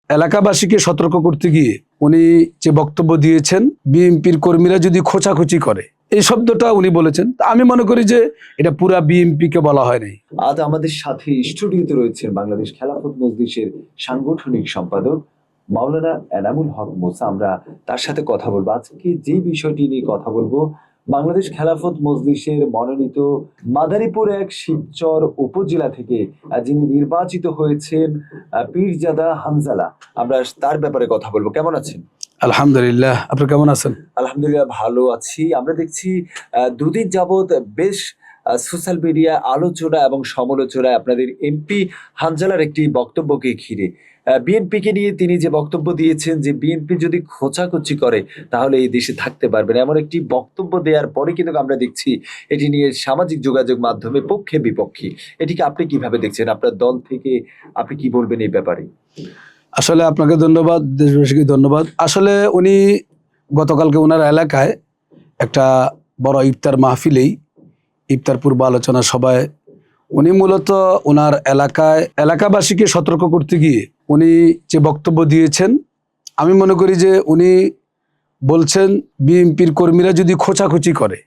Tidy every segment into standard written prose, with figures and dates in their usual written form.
এলাকাবাসীকে সতর্ক করতে গিয়ে উনি যে বক্তব্য দিয়েছেন, বিএনপির কর্মীরা যদি খোঁচাখুচি করে, এই শব্দটা উনি বলেছেন। তা আমি মনে করি যে এটা পুরা বিএনপিকে বলা হয় নাই। আজ আমাদের সাথে স্টুডিওতে রয়েছেন বাংলাদেশ খেলাফত মজলিসের সাংগঠনিক সম্পাদক মাওলানা এনামুল হক মুসা। আমরা তার সাথে কথা বলবো। আজকে যে বিষয়টি নিয়ে কথা বলবো, বাংলাদেশ খেলাফত মজলিসের মনোনীত মাদারীপুর 1 শিবচর উপজেলা থেকে যিনি নির্বাচিত হয়েছেন পীরজাদা হানজালা, আমরা তার ব্যাপারে কথা বলবো। কেমন আছেন? আলহামদুলিল্লাহ, আপনি কেমন আছেন? আলহামদুলিল্লাহ ভালো আছি। আমরা দেখছি দুদিন যাবৎ বেশ সোশ্যাল মিডিয়া আলোচনা এবং সমালোচনা আপনাদের এমপি হানজালার একটি বক্তব্যকে ঘিরে, বিএনপিকে নিয়ে তিনি যে বক্তব্য দিয়েছেন যে বিএনপি যদি খোঁচাখুচি করে তাহলে এই দেশে থাকতে পারবে না, এমন একটি বক্তব্য দেওয়ার পরে কিন্তু আমরা দেখছি এটি নিয়ে সামাজিক যোগাযোগ মাধ্যমে পক্ষে বিপক্ষে। এটিকে আপনি কিভাবে দেখছেন? আপনার দল থেকে আপনি কি বলবেন এই ব্যাপারে? আসলে আপনাকে ধন্যবাদ, দেশবাসীকে ধন্যবাদ। আসলে উনি গতকালকে ওনার এলাকায় একটা বড় ইফতার মাহফিলেই, ইফতার পূর্ব আলোচনা সভায় উনি মূলত ওনার এলাকাবাসীকে সতর্ক করতে গিয়ে উনি যে বক্তব্য দিয়েছেন, আমি মনে করি যে উনি বলছেন বিএনপির কর্মীরা যদি খোঁচাখুচি করে,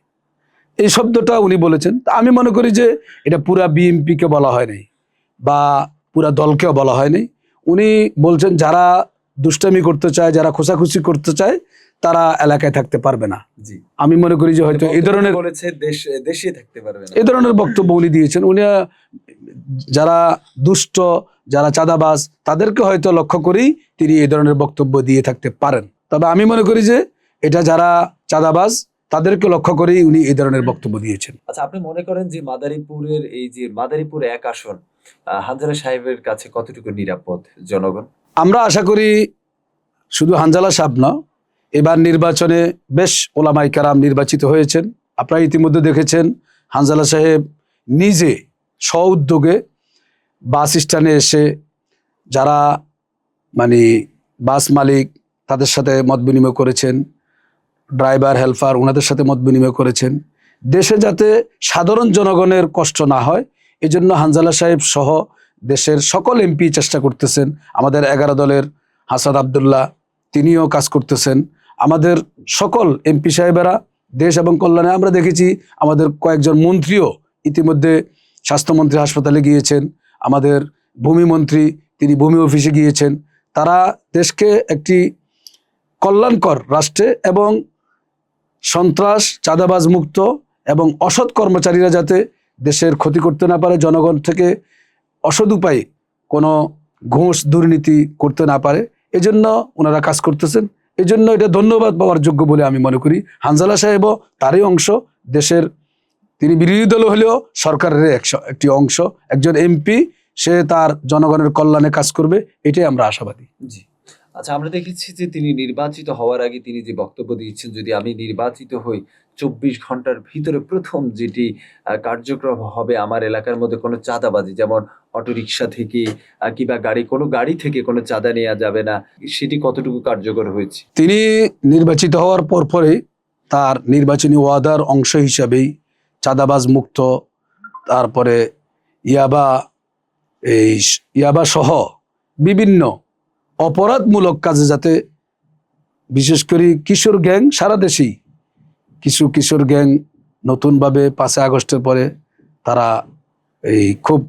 এই শব্দটা উনি বলেছেন। তা আমি মনে করি যে এটা পুরা বিএনপিকে বলা হয় নাই বা পুরা দলকেও বলা হয় নাই। উনি বলছেন যারা দুষ্টামি করতে চায়, যারা খোঁচাখুচি করতে চায়, তারা এলাকায় থাকতে পারবে না। জি, আমি মনে করি যে হয়তো এই ধরনের বলেছে দেশে থাকতে পারবে না, এই ধরনের বক্তব্য উনি দিয়েছেন। উনি যারা দুষ্ট, যারা চাঁদাবাজ, তাদেরকে হয়তো লক্ষ্য করেই তিনি এই ধরনের বক্তব্য দিয়ে থাকতে পারেন। তবে আমি মনে করি যে এটা যারা চাঁদাবাজ তাদেরকে লক্ষ্য করেই উনি এই ধরনের বক্তব্য দিয়েছেন। আচ্ছা, আপনি মনে করেন যে মাদারীপুরের এই যে মাদারীপুর 1 আসন হানজালা সাহেবের কাছে কতটুকু নিরাপদ জনগণ? আমরা আশা করি শুধু হানজালা সাহেব না, এবার নির্বাচনে বেশ ওলামায়ে কেরাম নির্বাচিত হয়েছেন। আপনারা ইতিমধ্যে দেখেছেন হানজালা সাহেব নিজে স্ব-উদ্যোগে বাস স্ট্যান্ডে এসে যারা বাস মালিক তাদের সাথে মত বিনিময় করেছেন, ড্রাইভার হেল্পার ওনাদের সাথে মত বিনিময় করেছেন। দেশে যাতে সাধারণ জনগণের কষ্ট না হয়, এজন্য হানজালা সাহেব সহ দেশের সকল এমপি চেষ্টা করতেছেন। আমাদের 11 দলের হাসান আবদুল্লাহ তিনিও কাজ করতেছেন। আমাদের সকল এমপি সাহেবেরা দেশ এবং কল্যাণে, আমরা দেখেছি আমাদের কয়েকজন মন্ত্রীও ইতিমধ্যে স্বাস্থ্যমন্ত্রী হাসপাতালে গিয়েছেন, আমাদের ভূমিমন্ত্রী তিনি ভূমি অফিসে গিয়েছেন। তারা দেশকে একটি কল্যাণকর রাষ্ট্রে এবং সন্ত্রাস চাঁদাবাজ মুক্ত এবং অসৎ কর্মচারীরা যাতে দেশের ক্ষতি করতে না পারে, জনগণ থেকে অসৎ উপায়ে কোনো ঘুষ দুর্নীতি করতে না পারে, এজন্য ওনারা কাজ করতেছেন। এজন্য এটা ধন্যবাদ পাওয়ার যোগ্য বলে আমি মনে করি। হানজালা সাহেবও তারই অংশ, দেশের তিনি বিরোধী দল হলেও সরকারের একটি অংশ। একজন এমপি, সে তার জনগণের কল্যাণে কাজ করবে, এটাই আমরা আশাবাদী। জি, আচ্ছা, আমরা দেখেছি যে তিনি নির্বাচিত হওয়ার আগে তিনি যে বক্তব্য দিয়েছেন, যদি আমি নির্বাচিত হই 24 ঘন্টার ভিতরে প্রথম যেটি কার্যক্রম হবে আমার এলাকার মধ্যে কোনো চাঁদাবাজি, যেমন অটোরিকশা থেকে কিংবা কোনো গাড়ি থেকে কোনো চাঁদা নেওয়া যাবে না, সেটি কতটুকু কার্যকর হয়েছে? তিনি নির্বাচিত হওয়ার পরে তার নির্বাচনী ওয়াদার অংশ হিসাবেই চাঁদাবাজ মুক্ত, তারপরে ইয়াবা সহ বিভিন্ন অপরাধমূলক কাজে যাতে, বিশেষ করে কিশোর গ্যাং, সারা দেশেই কিছু কিশোর গ্যাং নতুনভাবে 5 আগস্টের পরে তারা খুব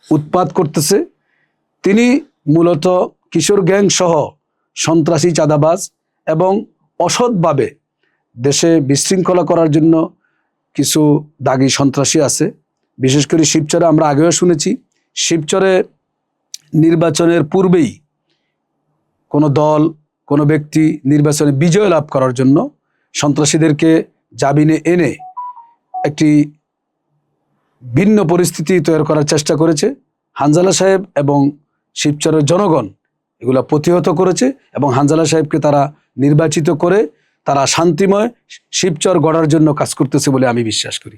উৎপাত করতেছে। তিনি মূলত কিশোর গ্যাং সহ সন্ত্রাসী, চাঁদাবাজ এবং অসৎভাবে দেশে বিশৃঙ্খলা করার জন্য কিছু দাগী সন্ত্রাসী আছে। বিশেষ করে শিবচরে আমরা আগেও শুনেছি, শিবচরে নির্বাচনের পূর্বেই কোনো দল, কোনো ব্যক্তি নির্বাচনে বিজয় লাভ করার জন্য সন্ত্রাসীদেরকে জামিনে এনে একটি ভিন্ন পরিস্থিতি তৈরি করার চেষ্টা করেছে। হানজালা সাহেব এবং শিবচরের জনগণ এগুলা প্রতিহত করেছে এবং হানজালা সাহেবকে তারা নির্বাচিত করে তারা শান্তিময় শিবচর গড়ার জন্য কাজ করতেছে বলে আমি বিশ্বাস করি।